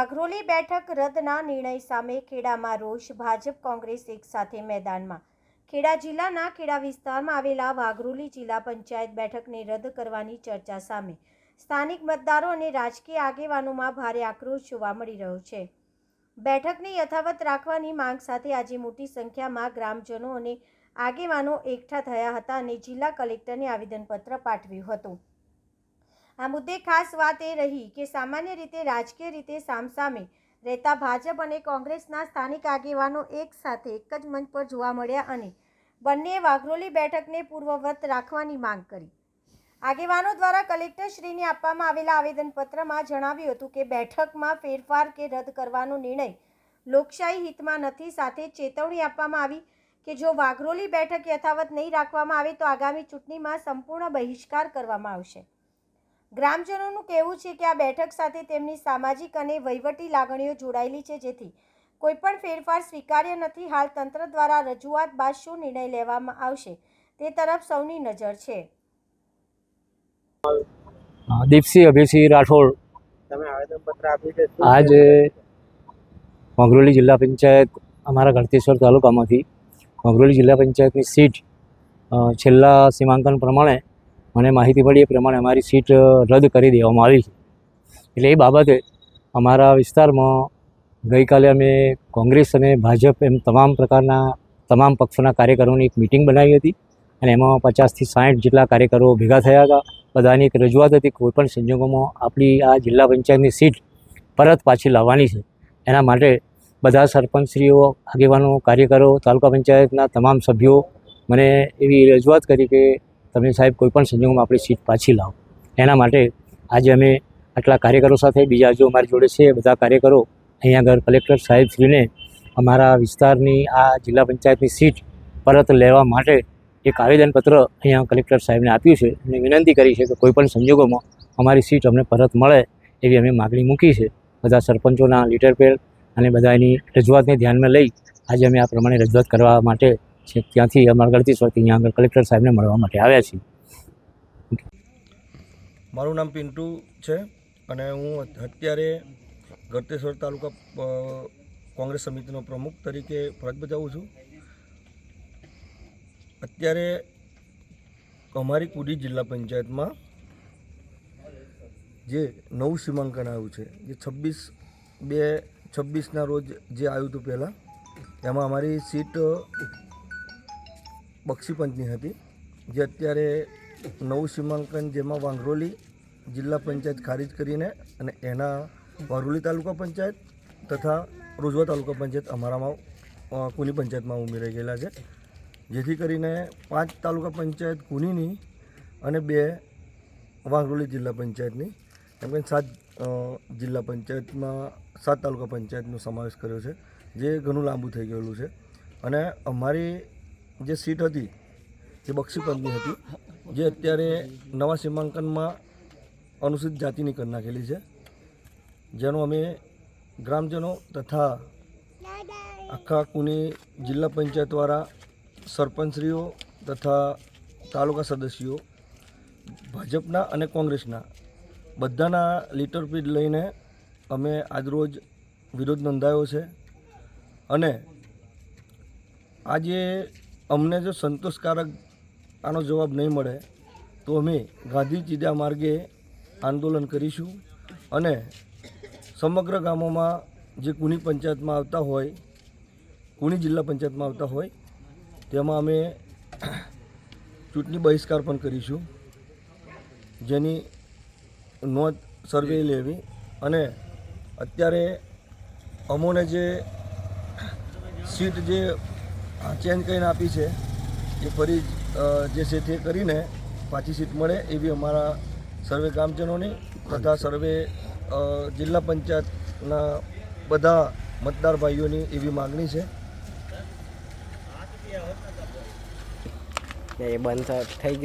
વાઘરોલી બેઠક રદના નિર્ણય સામે ખેડામાં રોષ. ભાજપ કોંગ્રેસ એક સાથે મેદાનમાં. ખેડા જિલ્લાના ખેડા વિસ્તારમાં આવેલા વાઘરોલી જિલ્લા પંચાયત બેઠકને રદ કરવાની ચર્ચા સામે સ્થાનિક મતદારો અને રાજકીય આગેવાનોમાં ભારે આક્રોશ જોવા મળી રહ્યો છે. બેઠકને યથાવત રાખવાની માંગ સાથે આજે મોટી સંખ્યામાં ગ્રામજનો અને આગેવાનો એકઠા થયા હતા અને જિલ્લા કલેક્ટરને આવેદનપત્ર પાઠવ્યું હતું. આ મુદ્દે ખાસ વાત એ રહી કે સામાન્ય રીતે રાજકીય રીતે સામસામે રહેતા ભાજપ અને કોંગ્રેસના સ્થાનિક આગેવાનો એક સાથે એક જ મંચ પર જોવા મળ્યા અને બંને વાઘરોલી બેઠકને પૂર્વવત રાખવાની માંગ કરી. આગેવાનો દ્વારા કલેક્ટરશ્રીને આપવામાં આવેલા આવેદનપત્રમાં જણાવ્યું હતું કે બેઠકમાં ફેરફાર કે રદ કરવાનો નિર્ણય લોકશાહી હિતમાં નથી. સાથે ચેતવણી આપવામાં આવી કે જો વાઘરોલી બેઠક યથાવત નહીં રાખવામાં આવે તો આગામી ચૂંટણીમાં સંપૂર્ણ બહિષ્કાર કરવામાં આવશે. ગ્રામજનોનું કહેવું છે કે આ બેઠક સાથે તેમની સામાજિક અને વહીવટી લાગણીઓ જોડાયેલી છે, જેથી કોઈપણ ફેરફાર સ્વીકાર્ય નથી. હાલ તંત્ર દ્વારા રજૂઆત બાદ શું નિર્ણય લેવામાં આવશે તે તરફ સૌની નજર છે. દીપસિંહ અભયસિંહ રાઠોડ. તમે આવેદનપત્ર આપ્યું છે. આજે વાઘરોલી જિલ્લા પંચાયત અમારા ગળતેશ્વર તાલુકામાંથી વાઘરોલી જિલ્લા પંચાયતની સીટ છેલ્લા સીમાંકન પ્રમાણે મને માહિતી મળી એ પ્રમાણે અમારી સીટ રદ કરી દેવામાં આવી છે. એટલે એ બાબતે અમારા વિસ્તારમાં ગઈકાલે અમે કોંગ્રેસ અને ભાજપ એમ તમામ પક્ષોના કાર્યકરોની એક મિટિંગ બનાવી હતી અને એમાં 50થી 60 જેટલા કાર્યકરો ભેગા થયા હતા. બધાની એક રજૂઆત હતી કોઈપણ સંજોગોમાં આપણી આ જિલ્લા પંચાયતની સીટ પરત પાછી લાવવાની છે. એના માટે બધા સરપંચશ્રીઓ, આગેવાનો, કાર્યકરો, તાલુકા પંચાયતના તમામ સભ્યો મને એવી રજૂઆત કરી કે તમે સાહેબ કોઈપણ સંજોગોમાં આપણી સીટ પાછી લાવો. એના માટે આજે અમે આટલા કાર્યકરો સાથે બીજા જો અમારી જોડે છે બધા કાર્યકરો અહીંયા આગળ કલેક્ટર સાહેબશ્રીને અમારા વિસ્તારની આ જિલ્લા પંચાયતની સીટ પરત લેવા માટે એક આવેદનપત્ર અહીંયા કલેક્ટર સાહેબને આપ્યું છે અને વિનંતી કરી છે કે કોઈપણ સંજોગોમાં અમારી સીટ અમને પરત મળે એવી અમે માગણી મૂકી છે. બધા સરપંચોના લેટરપેડ અને બધાની રજૂઆતને ધ્યાનમાં લઈ આજે અમે આ પ્રમાણે રજૂઆત કરવા માટે ત્યાંથી અમારા ગળતેશ્વરથી અહીંયા આગળ કલેક્ટર સાહેબને મળવા માટે આવ્યા છીએ. મારું નામ પિન્ટુ છે અને હું અત્યારે ગળતેશ્વર તાલુકા કોંગ્રેસ સમિતિનો પ્રમુખ તરીકે ફરજ બજાવું છું. અત્યારે અમારી કુડી જિલ્લા પંચાયતમાં જે નવું સીમાંકન આવ્યું છે, જે 26/2/26ના રોજ જે આવ્યું હતું પહેલાં, એમાં અમારી સીટ બક્ષીપંચની હતી. જે અત્યારે નવું સીમાંકન જેમાં વાઘરોલી જિલ્લા પંચાયત ખારીજ કરીને અને એના વાઘરોલી તાલુકા પંચાયત તથા રોજવા તાલુકા પંચાયત અમારામાં કુની પંચાયતમાં ઉમેરાઈ ગયેલા છે. જેથી કરીને 5 તાલુકા પંચાયત કુનીની અને 2 વાઘરોલી જિલ્લા પંચાયતની, એમ કે 7 જિલ્લા પંચાયતમાં 7 તાલુકા પંચાયતનો સમાવેશ કર્યો છે, જે ઘણું લાંબુ થઈ ગયેલું છે. અને અમારી જે સીટ હતી જે બક્ષીપંચની હતી, જે અત્યારે નવા સીમાંકનમાં અનુસૂચિત જાતિની કરી નાખેલી છે, જેનો અમે ગ્રામજનો તથા આખા કુની જિલ્લા પંચાયતવાળા સરપંચશ્રીઓ તથા તાલુકા સદસ્યો ભાજપના અને કોંગ્રેસના બધાના લીટરપીડ લઈને અમે આજરોજ વિરોધ નોંધાયો છે. અને આજે અમને જો સંતોષકારક આનો જવાબ નહીં મળે તો અમે ગાંધી ચીડા માર્ગે આંદોલન કરીશું અને સમગ્ર ગામોમાં જે કુની પંચાયતમાં આવતા હોય, કુની જિલ્લા પંચાયતમાં આવતા હોય, તેમાં અમે ચૂંટણી બહિષ્કાર પણ કરીશું, જેની નોંધ સર્વે લેવી. અને અત્યારે અમોને જે સીટ જે ચેન્જ કરીને આપી છે એ ફરી જે છે તે કરીને પાછી સીટ મળે એવી અમારા સર્વે ગામજનોની તથા સર્વે જિલ્લા પંચાયતના બધા મતદાર ભાઈઓની એવી માગણી છે. એ બંધ થઈ ગયું.